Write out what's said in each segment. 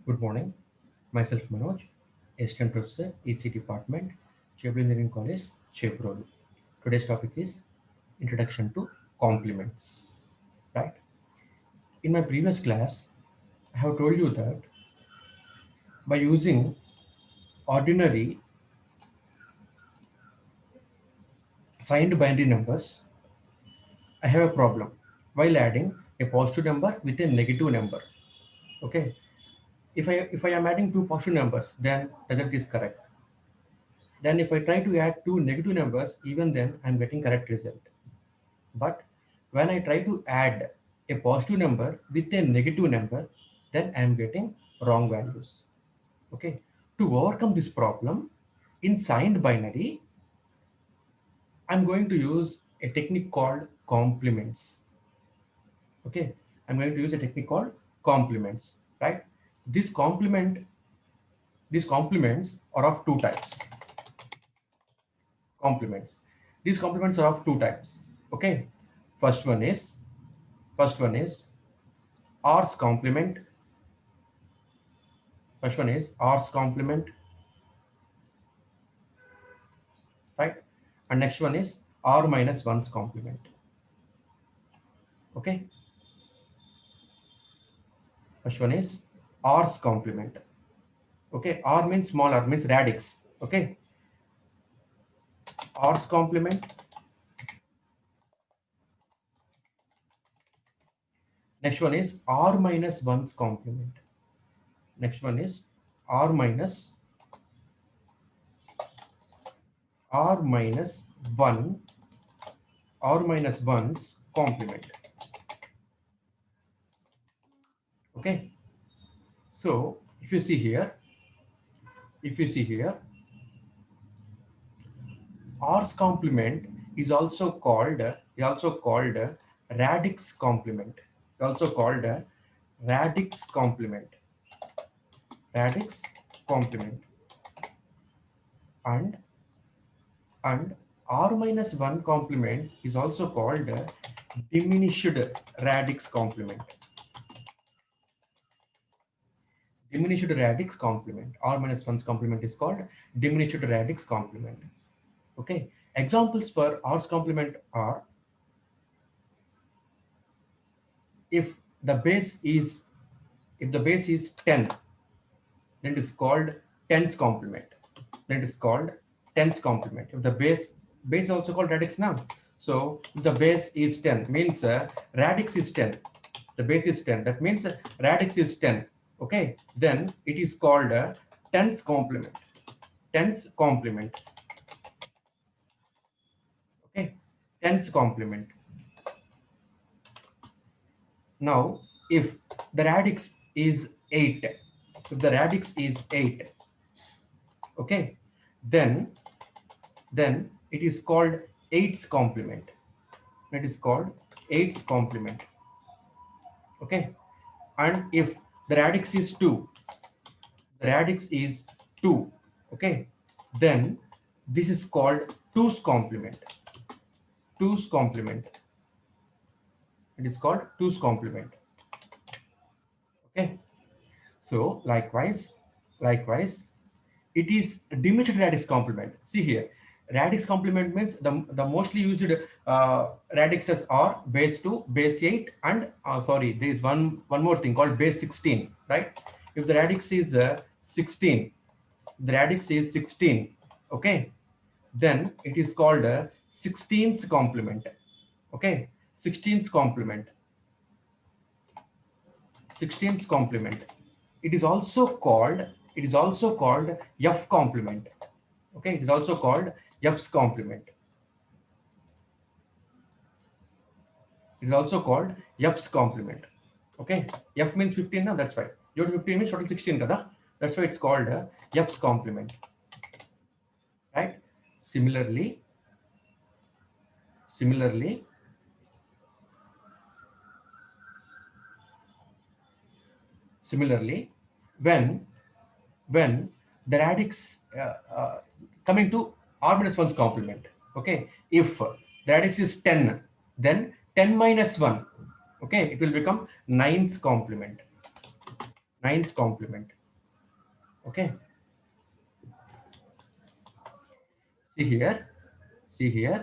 Good morning. Myself Manoj, Assistant Professor, EC Department, Chebol Engineering College, Chevrolet. Today's topic is Introduction to Complements. Right? In my previous class, I have told you that by using ordinary signed binary numbers, I have a problem while adding a positive number with a negative number. Okay. If I am adding two positive numbers, then result is correct. Then if I try to add two negative numbers, even then I'm getting correct result. But when I try to add a positive number with a negative number, then I am getting wrong values. Okay. To overcome this problem, in signed binary, I'm going to use a technique called complements. Okay. I'm going to use a technique called complements. Right. This complement, these complements are of two types. Complements. These complements are of two types. Okay. First one is first one is R's complement. First one is R's complement, right? And next one is R minus 1's complement. Okay. First one is R's complement. Okay. R means small r means radix. Okay. R's complement. Next one is R minus 1's complement. Next one is R minus 1 R minus 1's complement. Okay. So if you see here, R's complement is also called radix complement. Also called radix complement. Radix complement. And R minus 1 complement is also called diminished radix complement. Diminished radix complement. R minus 1's complement is called diminished radix complement. Okay. Examples for R's complement are, if the base is 10, then it is called tens complement. Then it is called tens complement. If the base also called radix now. So if the base is 10 means radix is 10. The base is 10. That means radix is 10. Okay. Then it is called tens complement. Tens complement. Okay. Tens complement. Now, if the radix is 8, okay, then it is called 8's complement. It is called 8's complement. Okay, and if the radix is 2, okay, then this is called 2's complement. 2's complement. It is called 2's complement. Okay. So likewise, it is diminished radix complement. See here, radix complement means the mostly used radixes are base 2, base 8, and sorry, there is one more thing called base 16, right? If the radix is 16, okay, then it is called 16th complement. Okay, 16th complement. 16th complement. It is also called F complement. Okay, it is also called F's complement. It is also called F's complement. Okay, F means 15 now, that's why. Your 15 means total 16 kada. That's why it's called F's complement. Right? Similarly, when the radix coming to R minus 1's complement, okay, if the radix is 10, then 10 minus 1, okay, it will become 9's complement. 9's complement. Okay, see here, see here,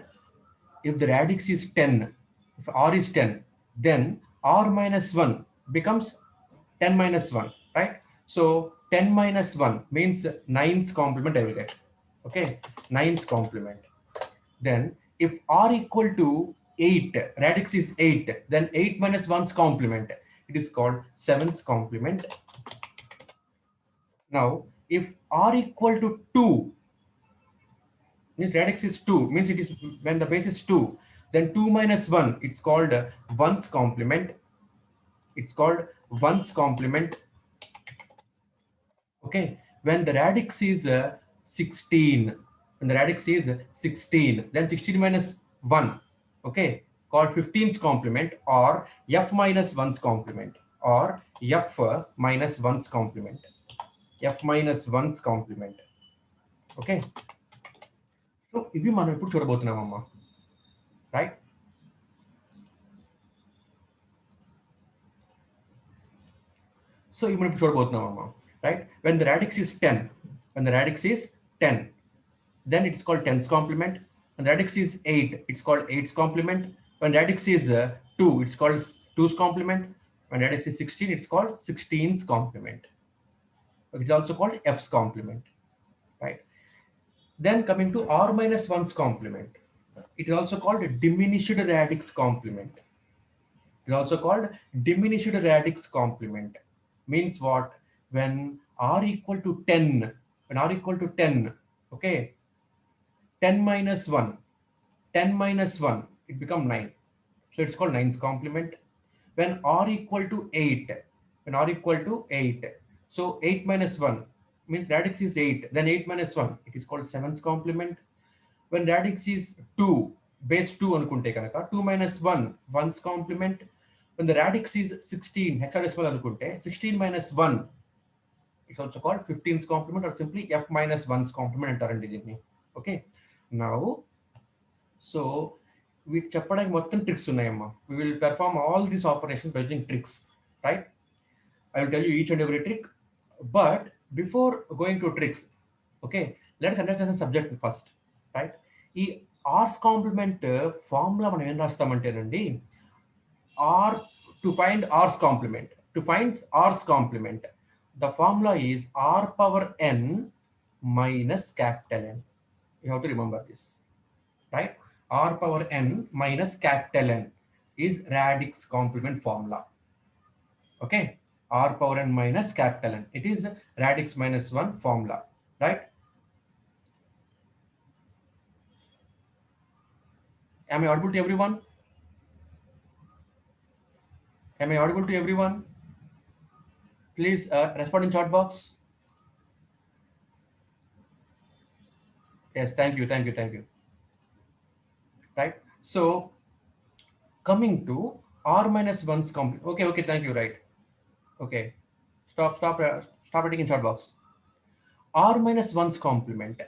if the radix is 10, if r is 10, then r minus 1 becomes 10 minus 1, right? So 10 minus 1 means 9's complement I will get. Okay, 9's complement. Then if r equal to 8, radix is 8, then 8 minus 1's complement, it is called 7's complement. Now if r equal to 2, means radix is 2, means it is when the base is 2, then 2 minus 1, it's called 1's complement. It's called 1's complement. Okay, when the radix is 16, when the radix is 16, then 16 minus 1, okay, called 15's complement, or f minus 1's complement, or f minus 1's complement, f minus 1's complement. Okay, so ఇవి మనం ఇప్పుడు చూడబోతున్నామమ్మా, right? So ఇవి మనం ఇప్పుడు చూడబోతున్నామమ్మా, right? When the radix is 10, when the radix is 10, then it's called 10's complement. When radix is 8, it's called 8's complement. When radix is 2, it's called 2's complement. When radix is 16, it's called 16's complement. It's also called f's complement, right? Then coming to r minus 1's complement, it is also called diminished radix complement. It is also called diminished radix complement. Means what? When r equal to 10, when r equal to 10, okay, 10 minus 1, 10 minus 1, it becomes 9. So it's called 9's complement. When r equal to 8, when r equal to 8, so 8 minus 1 means radix is 8, then 8 minus 1, it is called 7's complement. When radix is 2, base 2 anukunte kanaka, 2 minus 1, 1's complement. When the radix is 16, hexadecimal anukunte, 16 minus 1, it's also called 15's complement, or simply f minus 1's complement antarandi దీన్ని. Okay, now so వీటి చెప్పడానికి మొత్తం tricks ఉన్నాయమ్మా. We will perform all these operations by using tricks, right? I will tell you each and every trick, but before going to tricks, okay, let's understand the subject first, right? ఈ r's complement formula మనం ఏం రాస్తామంటేనండి, r to find r's complement, to find r's complement, the formula is r power n minus capital N. You have to remember this, right? R power n minus capital N is radix complement formula. Okay, r power n minus capital N, it is radix minus 1 formula, right? Am I audible to everyone? Am I audible to everyone? Please respond in chat box. Yes, thank you, thank you, thank you. Right, so coming to r minus 1's complement. Okay, okay, thank you, right? Okay, stop writing in chat box. R minus 1's complement.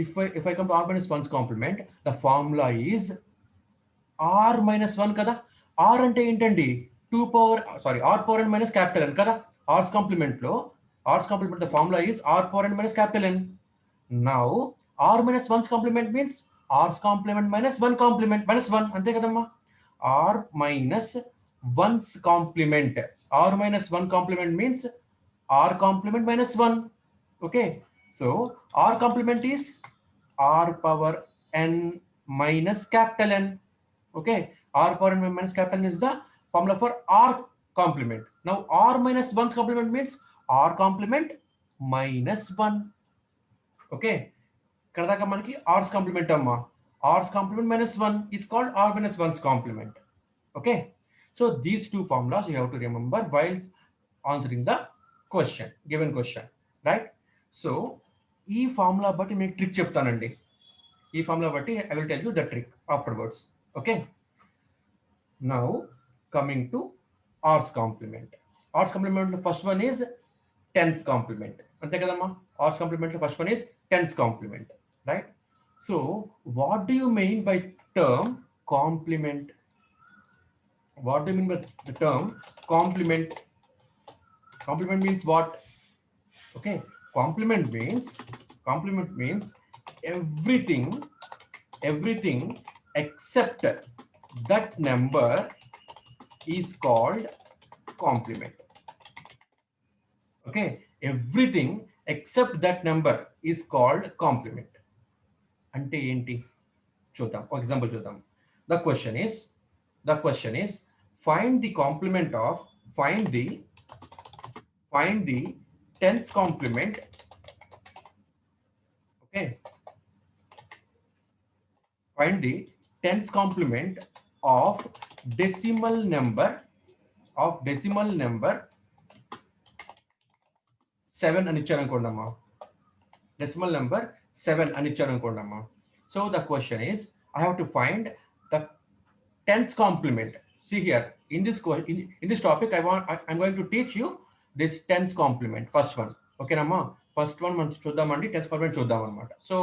If I come to r minus 1's complement, the formula is r minus 1 kada. R ante entandi 2 power, sorry, r power n minus capital N kada. R's complement lo, r's complement, the formula is r power n minus capital N. Now r minus 1's complement means r's complement minus 1 complement, minus 1 ante kadamma. R minus 1's complement, r minus 1 complement means r complement minus 1. Okay, so r complement is r power n minus capital N. Okay, r power n minus capital N is the formula for r complement. Now r minus 1's complement means r complement minus 1. Okay, ఇక్కడ దాకా మనకి r's complement అమ్మా. R's complement minus 1 is called r minus 1's complement. Okay, so these two formulas you have to remember while answering the question, given question, right? So ఈ formula బట్టి మీకు trick చెప్తానండి. ఈ formula బట్టి I will tell you the trick afterwards. Okay, now coming to r's complement. R's complement లో first one is 10's complement, అంతే కదమ్మా? R's complement లో first one is 10's complement, right? So what do you mean by term complement? What do you mean by the term complement? Complement means what? Okay, complement means everything except that number is called complement. Okay, everything except that number is called complement. Ante enti చూద్దాం. For example చూద్దాం. The question is find the complement of find the tens complement. Okay, find the tens complement of decimal number 7 అని ఇచ్చారు అనుకోండమ్మా. decimal number 7 అని ఇచ్చారు అనుకోండమ్మా. So the question is I have to find the tens complement. See here in this topic I'm going to teach you this tens complement, first one. Okay namma, first one మనం చూద్దామండి, tens complement చూద్దాం అన్నమాట. So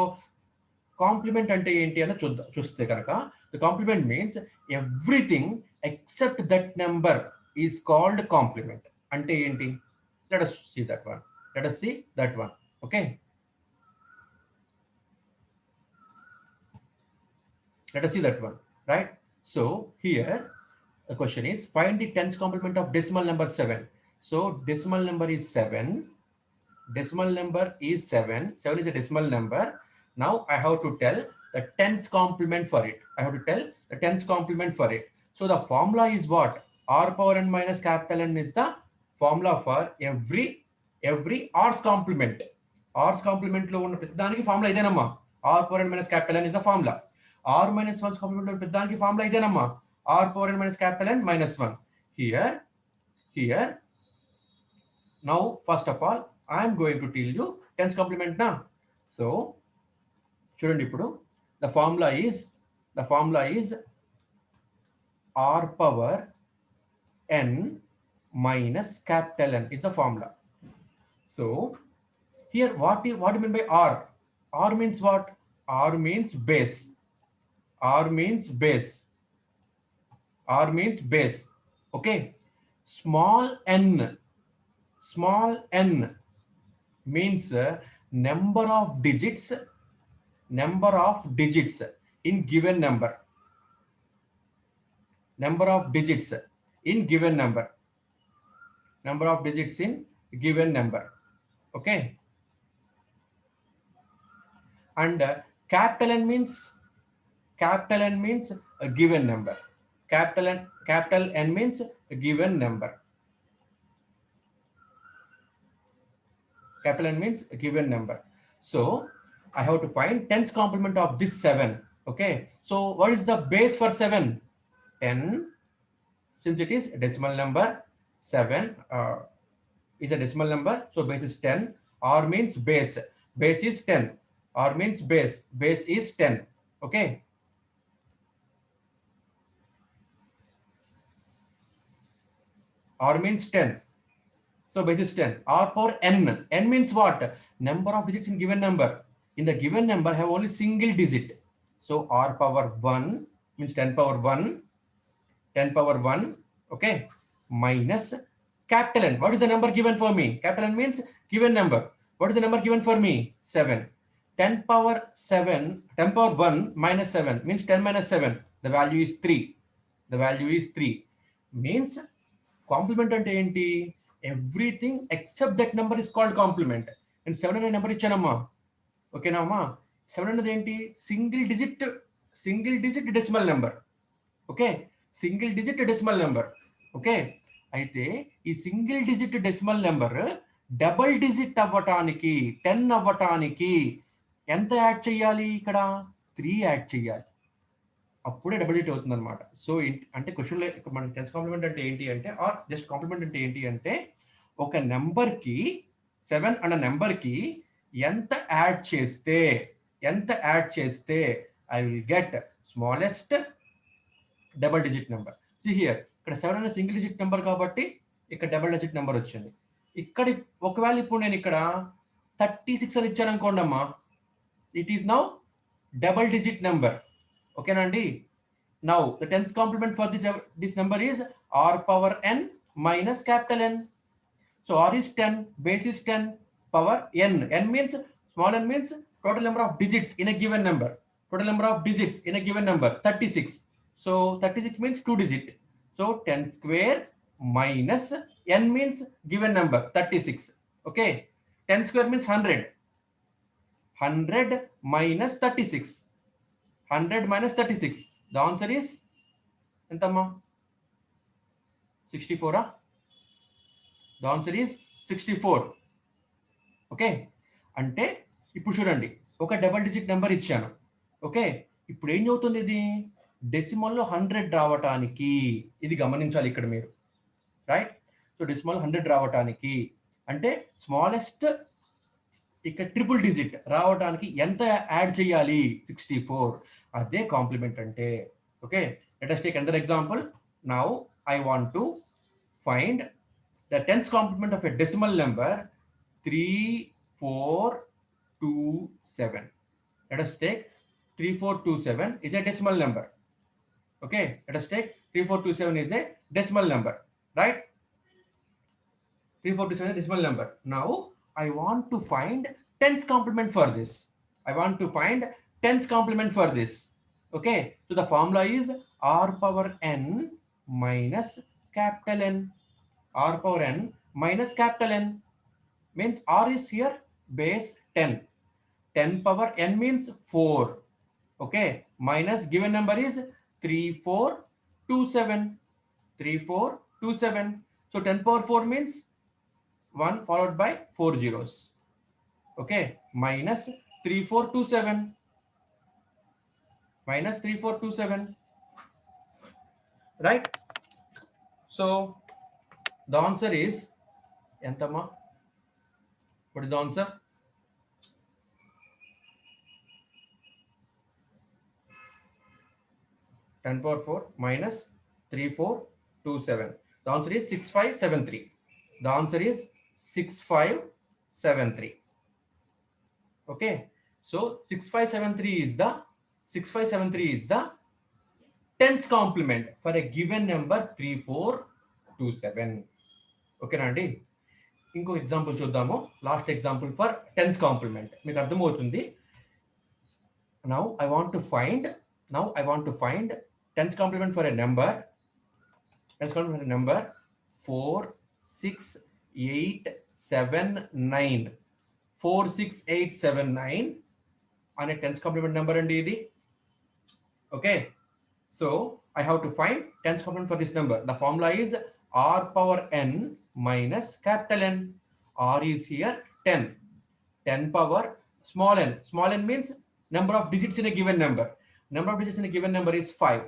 complement అంటే ఏంటి అని చూస్తే కనుక the complement means everything except that number is called complement. అంటే ఏంటి? Let us see that one. Okay, let us see that one, right? So here the question is find the tens complement of decimal number 7. So decimal number is 7. 7 is a decimal number. Now I have to tell the tens complement for it. So the formula is what? R power n minus capital N is the formula for every r's complement. R's complement లో ఉన్న ప్రతిదానికి formula ఇదేనమ్మా. R power n minus capital N is the formula. R minus 1's complement లో ప్రతిదానికి formula ఇదేనమ్మా. R power n minus capital N minus 1. Here now first of all I am going to tell you tens complement now. So చూడండి ఇప్పుడు the formula is R power n minus capital N is the formula. So here what do you mean by R? R means what? R means base. Okay, small n means number of digits in given number. Number of digits in given number. Okay, and capital N means a given number. Capital N means a given number. Capital N means a given number. So I have to find tens complement of this 7. Okay, so what is the base for 7? 10. Since it is a decimal number, 7 is a decimal number, so base is 10. R means base is 10. R means base is 10. Okay, R means 10, so base is 10. R power n means what? Number of digits in given number. In the given number have only single digit, so R power 1 means 10 power 1. Okay, minus capital N. What is the number given for me? Capital N means given number. What is the number given for me? 7. 10 power 1 minus 7 means 10 minus 7. The value is 3. Means complement ante enti? Everything except that number is called complement. And 7 అనే number ఇచ్చానమ్మా. ఓకేనా అమ్మా? 7 అనేది ఏంటి? Single digit decimal number. Okay, single digit decimal number. Okay, అయితే ఈ single digit decimal number double digit అవ్వటానికి 10 అవ్వటానికి ఎంత యాడ్ చేయాలి? ఇక్కడ 3 యాడ్ చేయాలి, అప్పుడే డబుల్ డిజిట్ అవుతుంది అనమాట. సో అంటే క్వశ్చన్లో మన టెన్స్ కాంప్లిమెంట్ అంటే ఏంటి అంటే, ఆర్ జస్ట్ కాంప్లిమెంట్ అంటే ఏంటి అంటే, ఒక నెంబర్కి 7 అన్న నెంబర్కి ఎంత యాడ్ చేస్తే I will get smallest double digit number. See here, ఇక్కడ 7 అనే సింగిల్ డిజిట్ నెంబర్ కాబట్టి ఇక్కడ డబుల్ డిజిట్ నెంబర్ వచ్చింది. ఇక్కడ ఒకవేళ ఇప్పుడు నేను ఇక్కడ 36 అని ఇచ్చాను అనుకోండి అమ్మా, it is now double digit number. ఓకేనా అండి? Now the tense complement for this number is R power n minus capital N. So R is 10, base is 10, power n. N means, small n means total number of digits in a given number. Total number of digits in a given number, 36. So 36 means 2 digit. So 10 square minus n means given number 36. Okay, 10 square means 100. 100 minus 36. 100 minus 36. The answer is entama 64. The answer is 64. Okay, అంటే ఇప్పుడు చూడండి, ఒక double digit number ఇచ్చాను. Okay, ఇప్పుడు ఏం అవుతుంది, ఇది డెసిమల్లో 100 రావటానికి, ఇది గమనించాలి ఇక్కడ మీరు, రైట్? సో డెసిమల్ 100 రావటానికి అంటే స్మాలెస్ట్ ఇక్కడ ట్రిపుల్ డిజిట్ రావడానికి ఎంత యాడ్ చేయాలి? 64. అదే కాంప్లిమెంట్ అంటే. Okay, let us take another example. Now I want to find the tens complement of a decimal number 3427. Let us take 3427 is a decimal number. Okay, let us take 3427 is a decimal number, right? 3427 is a decimal number. Now I want to find tens complement for this. I want to find tens complement for this. Okay, so the formula is r power n minus capital N. R power n minus capital N means r is here base 10. 10 power n means 4. Okay, minus given number is 3427. 3427. So 10 power 4 means 1 followed by 4 zeros. Okay, minus 3427. Minus 3427. Right? So the answer is entama? What is the answer? Ten power 4 minus 3427. The answer is 6573. The answer is 6573. Okay, so 6573 is the tens complement for a given number 3427. Okay అండి, ఇంకో example చూద్దాము. Last example for ten's complement, మీకు అర్థమవుతుంది. Now I want to find ten's complement for a number. Ten's complement for a number 46879. 46879 అనే ten's complement number అండి ఇది. Okay, so I have to find ten's complement for this number. The formula is r power n minus capital N. R is here 10. 10 power small n. Small n means number of digits in a given number. Number of digits in a given number is 5.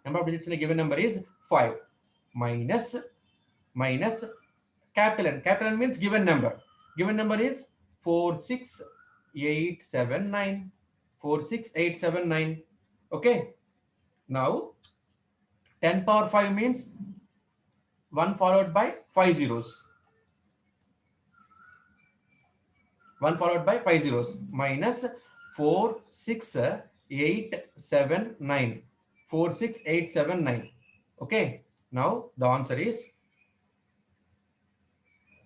Number of digits in a given number is 5. Minus capital N. Capital N means given number. Given number is 46879. 46879. Okay. Now 10 power 5 means 1 followed by 5 zeros. 1 followed by 5 zeros. Minus 46879. 46879. Okay. Now the answer is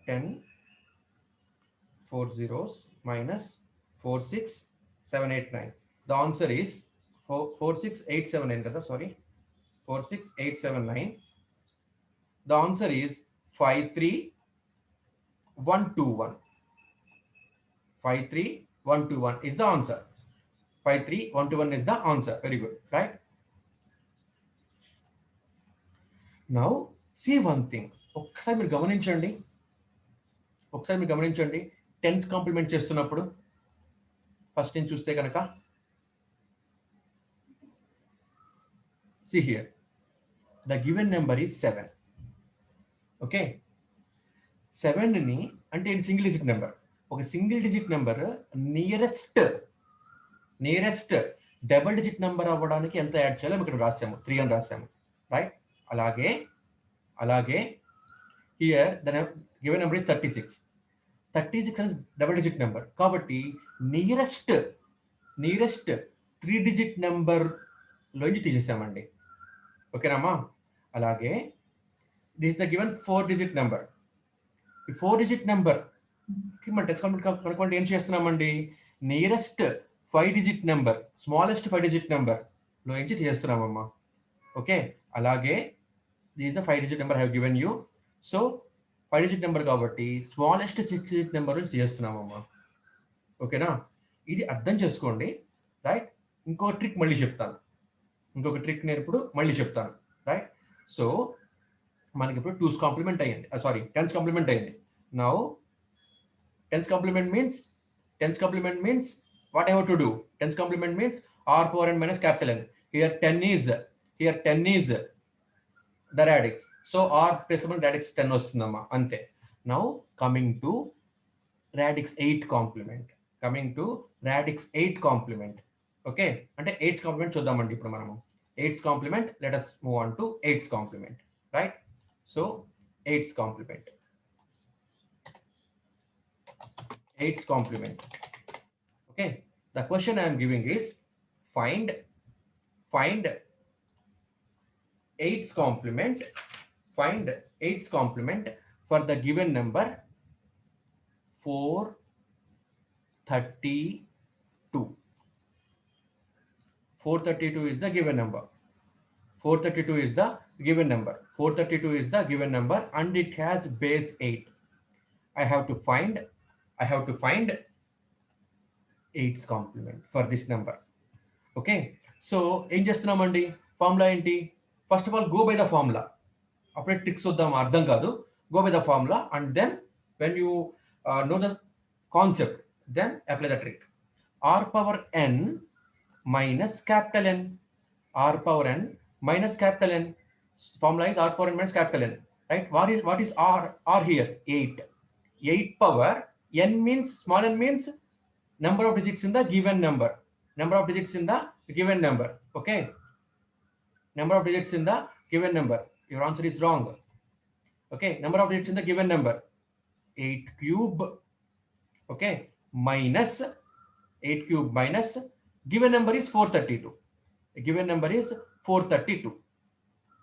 10 4 zeros minus 46789. The answer is 46879. Sorry, 46879. The answer is 53121. 53121 is the answer. 53121 is the answer. Very good, right? Now see one thing. ఒకసారి మీరు గమనించండి, tense complement చేస్తున్నప్పుడు first నేను చూస్తే కనుక, see here, the given number is 7. Okay, 7ని అంటే ఇది single digit number. ఒక single digit number nearest double digit number అవ్వడానికి ఎంత యాడ్ చేయాలో ఇక్కడ రాసాము, 3 అని రాసాము, రైట్? అలాగే here the given number is 36. 36 అనేది డబుల్ డిజిట్ నెంబర్ కాబట్టి నియరెస్ట్ 3 డిజిట్ నెంబర్ లోంచి తీసేసామండి. ఓకేనామా? అలాగే this is the given 4 digit number. The 4 digit number మన టెన్స్ కాంప్లిమెంట్ కనుక్కోండి ఏం చేస్తున్నామండి, nearest 5-digit number, smallest 5-digit నెంబర్లో నుంచి చేస్తున్నామమ్మా. ఓకే, అలాగే this the 5-digit number have given you. So 5-digit number కాబట్టి స్మాలెస్ట్ 6-digit నెంబర్ నుంచి చేస్తున్నామమ్మా. ఓకేనా, ఇది అర్థం చేసుకోండి. రైట్, ఇంకో ట్రిక్ మళ్ళీ చెప్తాను, ఇంకొక ట్రిక్ నేను ఇప్పుడు మళ్ళీ చెప్తాను. రైట్, సో మనకి ఇప్పుడు 2's కాంప్లిమెంట్ అయ్యింది, సారీ 10's కాంప్లిమెంట్ అయింది. Now 10's complement means what I have to do. 10's complement means r power n minus capital N. Here 10 is the radix. So r plus 1 radix 10 వస్తుందమ్మా, అంతే. Now coming to radix 8 complement. Okay, అంటే 8's complement చూద్దామండి ఇప్పుడు మనము. 8's complement, let us move on to 8's complement. Right, so 8's complement. 8's complement. Okay, the question I am giving is find 8's complement. Find 8's complement for the given number 432. 432 is the given number. 432 is the given number. 432 is the given number and it has base 8. I have to find 8's complement for this number. Okay, so ఏం చేస్తున్నామండి, formula ఏంటి? First of all go by the formula. అప్పుడే tricks వద్దాం, అర్థం కాదు. Go by the formula and then when you know the concept then apply the trick. R power n minus capital n. R power n minus capital n. Formula is r power n minus capital N. Right, what is r here? 8. 8 power n means, small n means number of digits in the given number. Number of digits in the given number. Okay, number of digits in the given number. Your answer is wrong. Okay, number of digits in the given number 8 cube. Okay, minus 8 cube minus given number is 432. Given number is 432.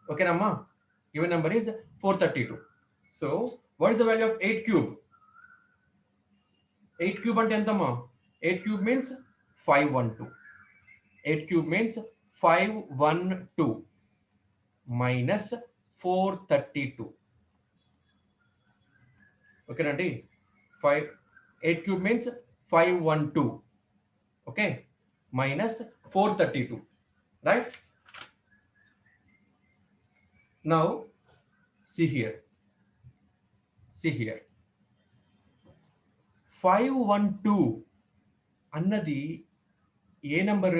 Okay namma, given number is 432. So what is the value of 8 cube? 8 cube ante entamma? 8 cube means 512. 8 cube means 512 minus 432. Okay nandi, 8 cube means 512. Okay, minus 432. Right, now see here 512 అన్నది ఏ number?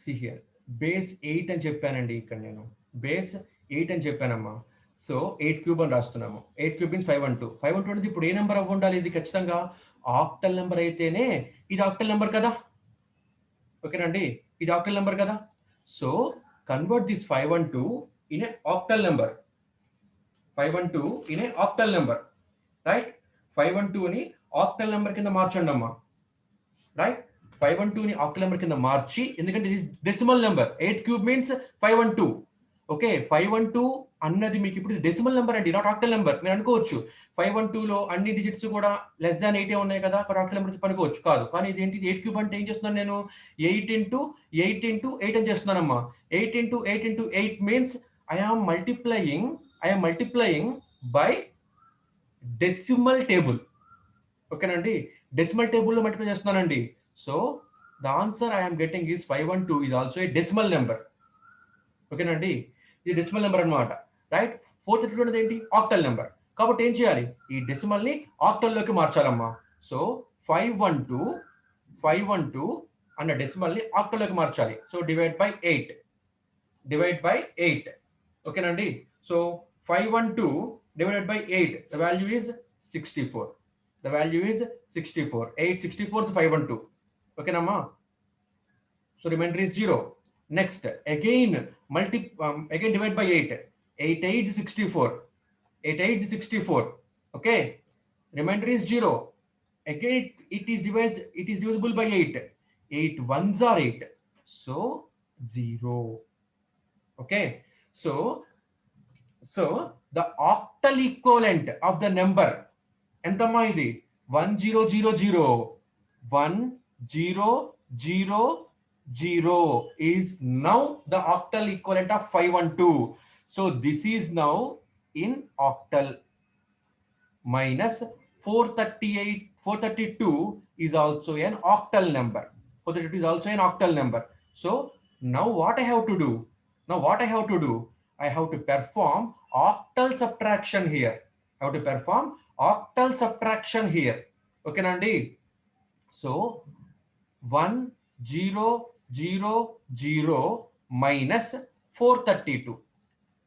See here base 8 అని చెప్పానండి, ఇక్కడ నేను base 8 అని చెప్పానమ్మా. So 8 cube అని రాస్తున్నాము. 8 cube means 512. 512 అనేది ఇప్పుడు ఏ నెంబర్ అవ్వ ఉండాలి? ఇది ఖచ్చితంగా ఆక్టల్ నెంబర్ అయితేనే ఇది ఆక్టల్ నెంబర్ కదా. ఓకేనండి, ఇది ఆక్టల్ నెంబర్ కదా. So convert this 512 in a octal number. 512 in a octal number. Right, 512 ని ఆక్టల్ నెంబర్ కింద మార్చండి అమ్మా. రైట్, 512 ని ఆక్టల్ నెంబర్ కింద మార్చి, ఎందుకంటే ఇది decimal number. 8 cube means 512. Okay, 512 అన్నది మీకు ఇప్పుడు డెసిమల్ నెంబర్ అండి, నాట్ ఆక్టల్ నెంబర్. మీరు అనుకోవచ్చు 512 లో అన్ని డిజిట్స్ కూడా లెస్ దాన్ 8 ఉన్నాయి కదా, అక్కడ ఆక్టల్ నెంబర్ అనుకోవచ్చు. కాదు, కానీ ఇది ఏంటి? 8 క్యూబ్ అంటే ఏం చేస్తున్నాను నేను? 8 into 8 into 8 అని చేస్తున్నానమ్మా. 8 into 8 into 8 means I am multiplying by decimal table. ఓకేనండి, డెసిమల్ టేబుల్లో మల్టిప్లై చేస్తున్నానండి. So the answer I am getting is 512 is also a decimal number. ఓకేనండి, ఇది డెసిమల్ నెంబర్ అనమాట. రైట్, 432 అనేది ఏంటి? Octal number. కాబట్టి ఏం చేయాలి? ఈ డెసిమల్ ని ఆక్టల్లోకి మార్చాలమ్మా. సో 512 అన్న డెసిమల్ ని ఆక్టల్లోకి మార్చాలి. So divide by 8. ఓకేనండి, so 512 divided by 8, the value is 64. 864 is 512. Okay namma, so remainder is 0. Next, again divide by 8. 8 8 64. 8 8 64. Okay, remainder is 0. Again it is divisible by 8. 8 ones are 8, so 0. Okay, so So the octal equivalent of the number ఎంతమ్మా ఇది 1000 1000 is now the octal equivalent of 512. So this is now in octal. Minus 432 is also an octal number. 432 is also an octal number. So now what I have to do? I have to perform octal subtraction here. Okay, Nandi? So 1000 minus 432.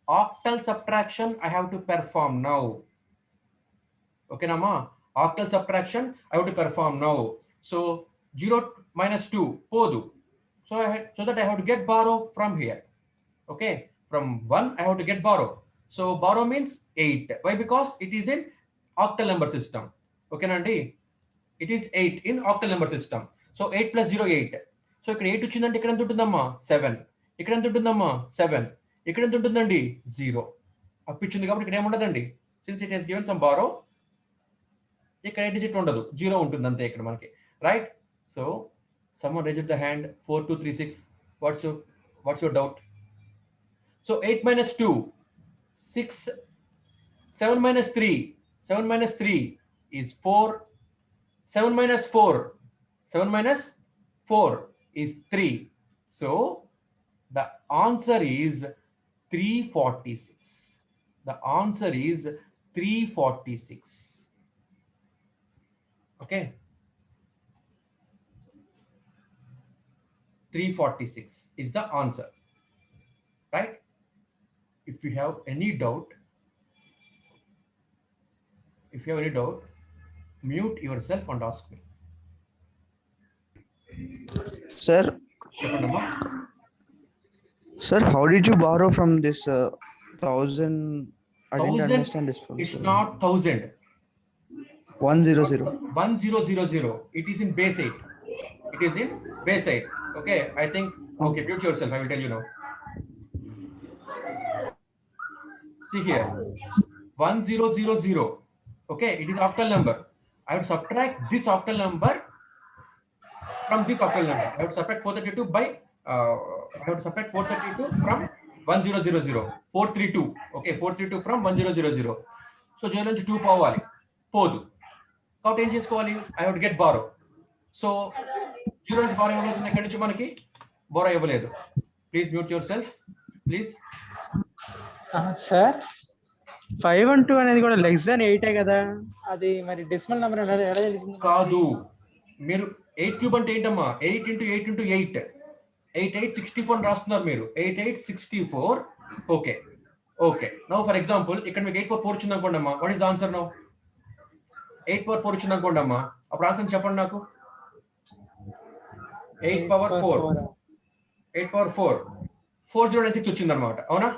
Octal subtraction I have to perform now. Okay, Nama? Octal subtraction I have to perform now. So 0 minus 2 podu. So that I have to get borrow from here. Okay, from 1 I have to get borrow. So borrow means 8. Why? Because it is in octal number system. Okay, Nandi? It is 8 in octal number system. So 8 plus 0 8. So ఇక్కడ 8 వచ్చిందంటే ఇక్కడ ఎంత ఉంటుందమ్మా 7. ఇక్కడ ఎంత ఉంటుందమ్మా 7. ఇక్కడ ఎంత ఉంటుందండి 0. అప్పిచ్చింది కాబట్టి ఇక్కడ ఏముండదండి. Since it has given some borrow, ఇక్కడ ఏ డిజిట్ ఉండదు 0 ఉంటుంది అంతే ఇక్కడ మనకి right. So someone raised the hand 4236. What's your doubt? So 8 minus 2 6. 7 minus 3 is 4. 7 minus 4 is 3. So the answer is 346. The answer is 346. Okay, 346 is the answer, right? If you have any doubt, mute yourself and ask me. Sir, how did you borrow from this 1000? I didn't understand this. It's not 1000. 100. 1000. It is in base 8. Okay, I think. Okay, mute yourself. I will tell you now. See here, 1000. Okay, it is octal number. I would subtract this octal number from this octal number. I would subtract 432 by. I would subtract 432 from 1000. 432. Okay, 432 from 1000. So 0 నుంచి 2 పోవాలి పోదు కాబట్టి ఏం చేసుకోవాలి I have to get borrow. So 0 నుంచి borrow ఇవ్వబడుతుంది ఎక్కడి నుంచి మనకి బారో ఇవ్వలేదు. Please mute yourself please. Sir 512 అనేది కూడా లెస్ దాన్ 8 కదా, అది మరి డెసిమల్ నెంబర్ ఎలా తెలిసింది? కాదు, మీరు 8 క్యూబ్ అంటే ఏంటమ్మా 8 into 8 into 8 8864 రాస్తున్నారు మీరు 8864. Okay okay, now for example ఇక్కడ మీకు 844 వచ్చింది అనుకోండి అమ్మా. What is the answer now? 8 power 4 వచ్చింది అనుకోండి అమ్మా. అప్పుడు ఆన్సర్ చెప్పండి నాకు. 8 power 4 4096 వచ్చింది అనమాట. అవునా?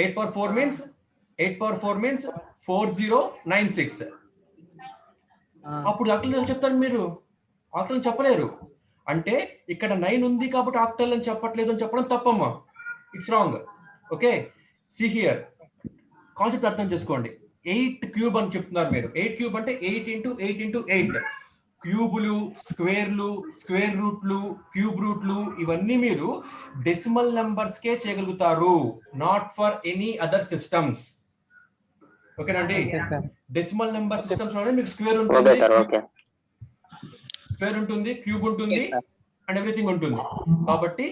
8 power 4 means 4096. అప్పుడు ఆక్టల్ అని చెప్తారు మీరు, ఆక్టల్ చెప్పలేరు. అంటే ఇక్కడ 9 ఉంది కాబట్టి ఆక్టల్ అని చెప్పట్లేదు అని చెప్పడం తప్పమ్మా. It's wrong. Okay, see here concept అర్థం చేసుకోండి. 8 క్యూబ్ అని చెప్తున్నారు మీరు. 8 క్యూబ్ అంటే 8 into 8 into 8. క్యూబులు, స్క్వేర్లు, స్క్వేర్ రూట్లు, క్యూబ్ రూట్లు ఇవన్నీ మీరు డెసిమల్ నెంబర్స్ కే చేయగలుగుతారు, not for any other systems. ఓకేనండి? డెసిమల్ నెంబర్ సిస్టమ్స్ లోనే మీకు స్క్వేర్ ఉంటుంది, క్యూబ్ ఉంటుంది అండ్ ఎవ్రీథింగ్ ఉంటుంది. కాబట్టి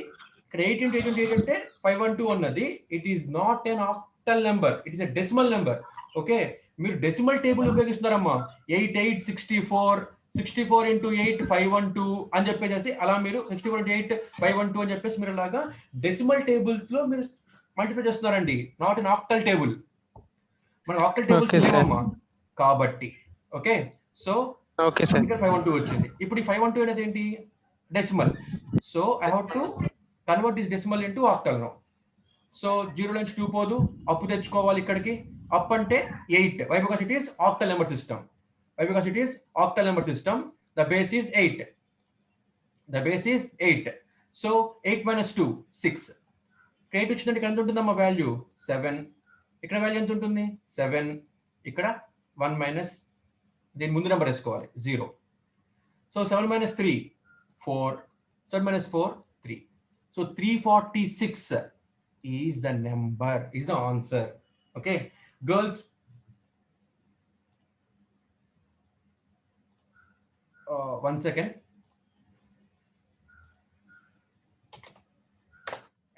ఇక్కడ 8 into 8 into 8 అంటే 512 అన్నది it is not an octal number, it is a decimal number. Okay, మీరు డెసిమల్ టేబుల్ ఉపయోగిస్తున్నారమ్మా. 64 into 8 512 అని చెప్పేసి అలా మీరు 64 into 8 512 అని చెప్పేసి మీరు అలాగా డెసిమల్ టేబుల్స్ లో మీరు మల్టిప్లై చేస్తున్నారండి, నాట్ ఇన్ ఆక్టల్ టేబుల్. మన ఆక్టల్ టేబుల్స్ లేవమ్మా కాబట్టి. ఓకే, సో 512 వచ్చింది. ఇప్పుడు ఈ 512 అనేది ఏంటి? Decimal. So I have to convert this decimal into octal now. So 0 నుంచి 2 పోదు, అప్పు తెచ్చుకోవాలి ఇక్కడికి. అప్ అంటే 8. Why? Because it is octal number system. Why? Because it is octal number system. The base is 8. So 8 minus 2 6. 8 వచ్చిందంటే ఎంత ఉంటుందమ్మా value? 7. ఇక్కడ వాల్యూ ఎంత ఉంటుంది 7, ఇక్కడ 1 మైనస్ దీని ముందు నెంబర్ వేసుకోవాలి 0. So 7 minus 3 4, 7 minus 4 3. So 346 is the number, is the answer. Okay, girls, one second.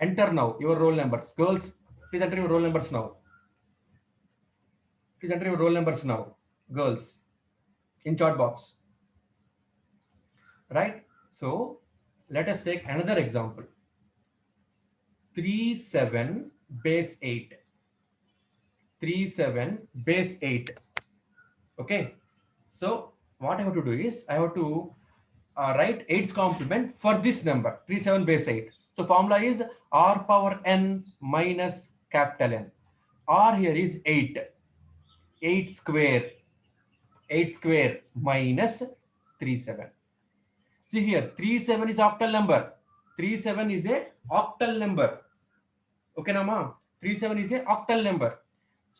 Enter now your roll numbers. Girls, please enter your roll numbers now. Please enter your roll numbers now, girls, in chat box. Right? So let us take another example. 37 base 8. 37 base 8. Okay. So what I have to do is I have to write 8's complement for this number 37 base 8. So formula is r power n minus capital N. R here is 8. 8 square. 8 square minus 37. See here, 37 is octal number. 37 is a octal number. Okay, Nama? 37 is a octal number.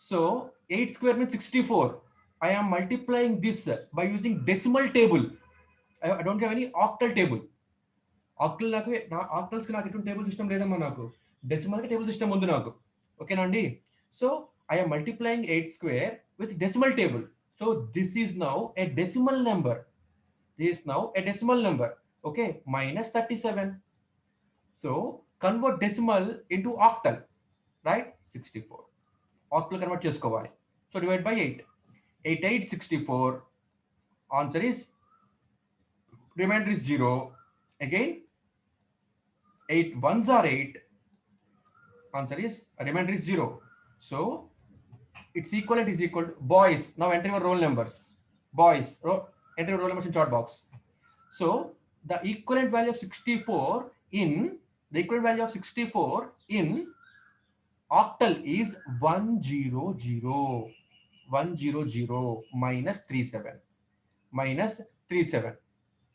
So 8 square means 64. I am multiplying this by using decimal table. I don't have any octal table. Octal నాకు octals కి నాకు ఎటువంటి table system లేదమ్మా, నాకు decimal కి table system ఉంది నాకు. ఓకేనా అండి? So I am multiplying 8 square with decimal table. So this is now a decimal number. This is now a decimal number. Okay, minus 37. So convert decimal into octal, right? 64. Octal convert chesukovali. So divide by 8. 8 8 64. Answer is, remainder is 0. Again 8 ones are 8. Answer is, remainder is 0. So its equivalent is equal to, boys, now enter your roll numbers. Boys, enter your roll numbers in chart box. So the equivalent value of 64 in octal is 100. 100 minus 37.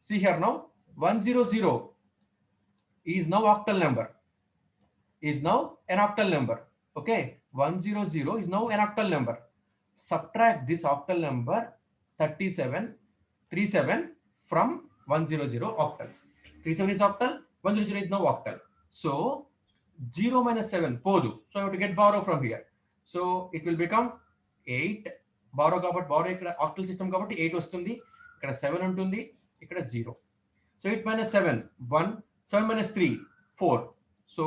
See here now, 100 is now octal number. Is now an octal number. Okay, 100 is now an octal number. Subtract this octal number 37 from 100 octal. 37 is octal, 100 is now octal. So 0 minus 7 podu. So I have to get borrow from here. So it will become 8. Borrow kabatti borrow ikkada octal system kabatti 8 vastundi, ikkada 7 untundi, ikkada 0. So 8 minus 7 1, 7 minus 3 4. So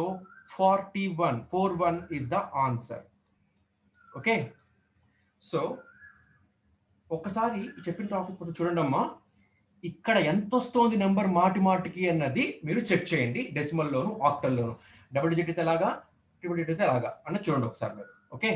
41 is the answer. Okay, so ఒకసారి చెప్పిన topic కొంచెం చూడండి అమ్మా. ఇక్కడ ఎంత వస్తోంది number మాటి మాటికి అన్నది మీరు చెక్ చేయండి, డెసిమల్ లోను ఆక్టల్ లోను. డబుల్ డిజిట్ అయితే ఎలాగా, ట్రిపుల్ డిజిట్ అయితే ఎలాగా అన్నది చూడండి ఒకసారి మీరు. ఓకే.